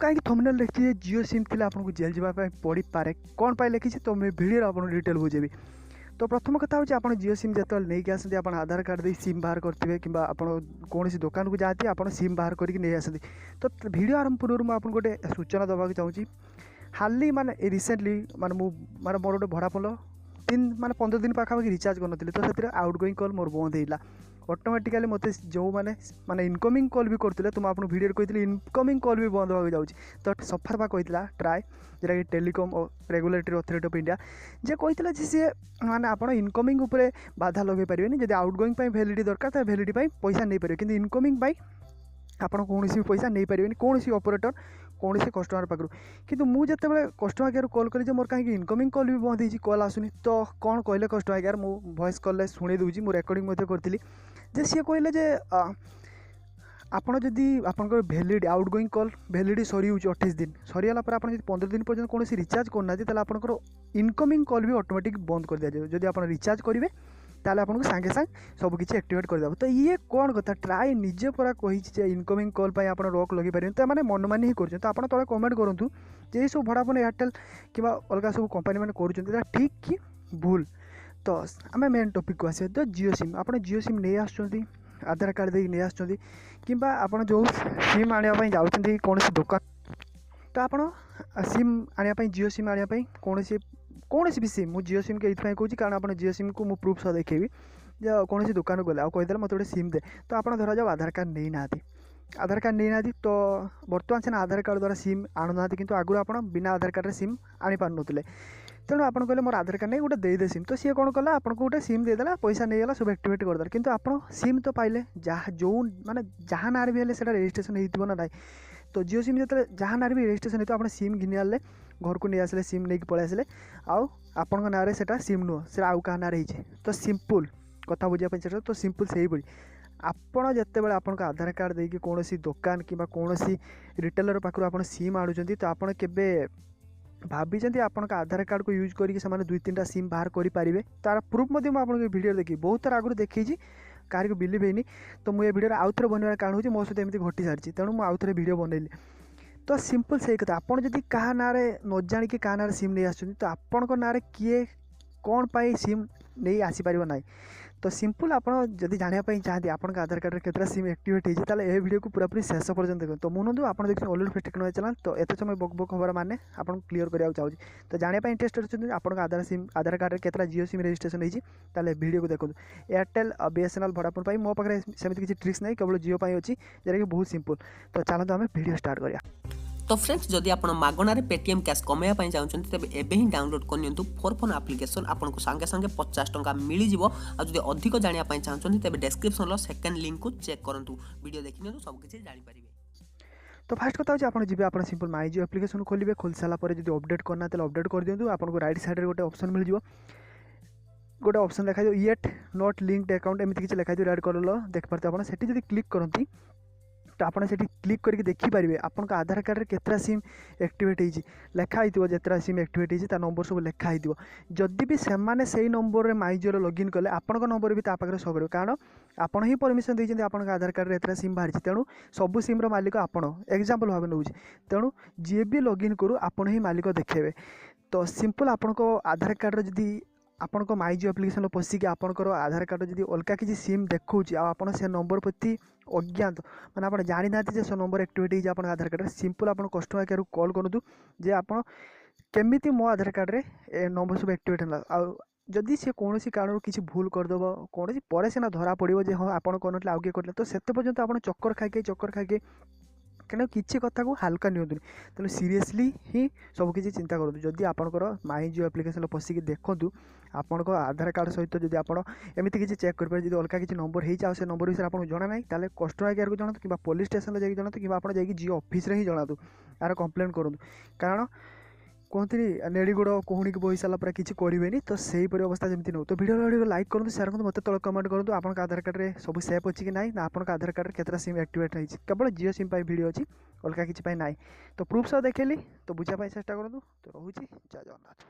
कहीं थंबनेल लिखी जियो सिम थी आपको जेल जावाई पड़ पारे कौन पाई लिखी तो मैं वीडियो आपको डिटेल बुझेबी। तो प्रथम कथा हूँ आप जियो सिम जो नहीं आसती आप आधार कार्ड दे सिम बाहर करेंगे कि कौन दुकान को जाती आप सिम बाहर करके नहीं आसती। तो वीडियो आरंभ पूर्व मुझे आपको गोटे सूचना देवाक चाहूँगी। हाली माने रिसेंटली माने मोर गोटे भड़ा फोन 15 दिन पाखापाखि रिचार्ज कर तो से आउट गोइंग कॉल मोर बंद होगा ऑटोमेटिकली मत जो मैंने इनकमिंग कॉल भी करते तो मुझे वीडियो कही इनकमिंग कॉल भी बंद होगा जाऊँगी। तो सफरवा कही ट्राए जोटा कि telecom regulatory authority of India जे कही सी माने आप इनकमिंग उपरे बाधा लगे पारे जब आउट गोइंग वैलिडिटी दरकार तो वैलिडिटी पैसा नहीं पारे कि इनकमिंग आप कौन भी पैसा नहीं पारे कौन ऑपरेटर कौन से कस्टमर पाखु कि मुझे कस्टमर केयर कॉल कर मोर कहीं इनकमिंग कॉल भी बंद हो कॉल आसुनी। तो कौन कहले कस्टमर केयर मु वॉइस कॉल शुणी दूसरी मु रेकर्डिंग करी जे सी कहले जे आपड़ जदि आपंकर valid out going call validity सरी 28 दिन सरीगला आप 15 दिन पर्यटन कौन रिचार्ज करना आपंकर इनकमिंग कॉल भी ऑटोमेटिक बंद कर दिया जाए। जदि आप रिचार्ज करेंगे ताले आपको सांगे सांग सब किसी एक्टिवेट करदेव। तो ये कौन कथा ट्राए निजे पूरा कही इनकमिंग कॉल पर आप रॉक लगे पारे तो मैंने मनमानी ही कर तो आप तले कमेंट करूँ जे सब भड़ाफोन एयरटेल कि अलग सब कंपनी मैंने कर ठीक कि भूल। तो आम मेन टॉपिक को आस तो जियो सिम आप जियो सिम नहीं आसुँच आधार कार्ड देकी नहीं आसुँच कि आप जो सिम आने जाऊँ कौन दुकान तो आप सिम आने जियो सिम आने कौन भी सिम मुझे जियो सिम के ये कहूँ कारण आप जियो सिम को मुझे प्रूफ सह देखेबी जो कौन दुकान को गले आ कहीदे मत गोटे सिम दे तो आप धरा जाओ आधार कार्ड नहीं ना आधार कार्ड नहीं ना तो बर्तमान से आधार कार्ड द्वारा सिम आणुना कि आगुरी आप बिना आधार कार्ड सिम आनी पार नुले तेणु आप कहले मोर आधार कार्ड नहीं गोटे देदे सिम तो सी कौन कला आपको गोटे सिम देदेला पैसा नहीं गला सब एक्टिवेट करदेला किंतु आप सिम तो पाइले जहाँ जो माने जहाँ ना भी है रजिस्ट्रेशन हो ना ना। तो जियो सिम जो जहाँ ना भी रजिस्ट्रेशन होता आप सिम घिनी आने घर को नहीं आसले सिम नहीं पलि आसले आपण ना से सिम नुह से आउ क्या ना तो सिंपल कथा बुझापी चेष्टा तो सिंपल से भाई आपड़ जिते आप आधार कार्ड देकी कौन दुकान कि कौन रिटेलर पाखु आप सिम आणुंट तो आपड़ के भाभी आप आधार कार्ड को यूज करके 2-3टा सिम बाहर करेंगे तार प्रूफ मुझे वीडियो देखी बहुत थर आगुरी देखी कार को बिलीव है तो मुझे वीडियो आउ थे बनवार कारण हो मो सहित एमती घटी सारी तेणु मुझे आउ थे वीडियो बनैली। तो सिंपल से कथा आपड़ जदि क्या ना न जाणिकी क्या ना सिम नहीं आसुँच तो आपण ना किए कौन पाई सिम नहीं आसीपर ना। तो सिंपल आप जदि जानापी चाहते आप आधार कार्ड केतरा सिम एक्टिवेट होता है वीडियो को पूरा पूरी शेष पर्यटन देखो। तो मुझे आप देखते ऑलरेडी फेस्ट टेक्नोलॉजी चैनल तो एत समय बक बक हमारा माने आपको क्लीयर करने चाहिए। तो जानापी इंटरेस्ट अच्छे आप आधार कार्ड केतरा जियो सिम रजिस्ट्रेशन होती वीडियो को देखो एयरटेल बीएसएनएल भड़ाफोन मो पाखे सेमती किसी ट्रिक्स नहीं केवल जियो अच्छी जोटा कि बहुत सिंपल। तो चलते आम वीडियो स्टार्ट करिया। तो फ्रेंड्स जदि आप मागणार पेटीएम कैश कमाइबा चाहते तेज एवं डाउनलोड करनी फोर फोन आप्लिकेसन आपको सांगे सांगे 50 टंका मिल जाव। आदि अधिक जानापी चाहते तेज डिस्क्रिप्शन सेकेंड लिंक को चेक करूँ वीडियो देखिए सबकि जापर। तो फास्ट कथा आप जी आप सिंपल माई जियो एप्लिकेशन खोलिए खोल सारापर जो अपडेट करना तो अपडेट कर दिंतु आपको राइट साइड गोटे ऑप्शन मिल जाए गोटे ऑप्शन देखा येट नॉट लिंक्ड अकाउंट एमती किसी लिखाई रेड कलर देखिए आप से क्लिक करती तो आपड़ से क्लिक करके देखिपारे आपन आधार कार्ड केतरा सिम एक्टिवेट होती लिखाई जितना सिम एक्टिवेट होती नंबर सब लिखाई जदि भी से नंबर में माई जियो लॉगिन कले आपण नंबर भी पाखे शो कर कारण आपड़ ही परमिशन देते आप आधार कार्ड एतरा सिम बाहरी तेणु सबू सिम्र मालिक आपण एग्जांपल भाव नौ तेणु जी भी लॉगिन करूँ आपण ही मालिक देखेबे। तो सिंपल आपण आधार कार्ड जदि आपण माई जियो एप्लिकेशन पशिक आपंकर आधार कार्ड जब अलग किसी सिम देखा आप से नंबर प्रति अज्ञात मैंने आप जानी ना से नंबर एक्टिवेट हो आधार कार्ड सिंपल आप कस्टमर केयर को कॉल करूँ जे आप केमी मो आधार कार्ड रे नंबर सब एक्टिवेट है जदि सी कौन कारण किसी भूल करदेव कौन पर सीना धरा पड़ो जे हाँ आप कर आउ किए कर तो से पर्यटन आप चक्कर खाइके क्या किसी कथा को हाल्का नियंतुनि तेणु सीरियसली ही सबकि चिंता करूँ। जदि आपंकर माई जियो एप्लिकेशन पशिक देखूँ आपण आधार कार्ड सहित जब आप एमती किसी चेक करेंगे जब अलग किसी नंबर हो से नंबर विषय आपको जना ना ताले कस्टमर केयर को जनातु कि पुलिस स्टेशन जाकि जनातु कि आप जियो ऑफिस ही जनातु यार कंप्लेन करूँ कारण कहते नेड़ी गोड़ कोहणी की बही सारा किसी करेंगे। तो सहीपरी अवस्था जमी नौ। तो वीडियो लाइक करूँ शेयर करूँ मत तले कमेंट करूँ आप आधार कार्ड में सब सेफ अच्छी कि ना आप आधार कार्ड केतरा सिम एक्टिवेट होती केवल जियो सिम वीडियो अच्छी अलग किसी ना। तो प्रूफ सब देखली तो बुझापी चेष्टा करूँ। तो रोचे जय जगन्नाथ।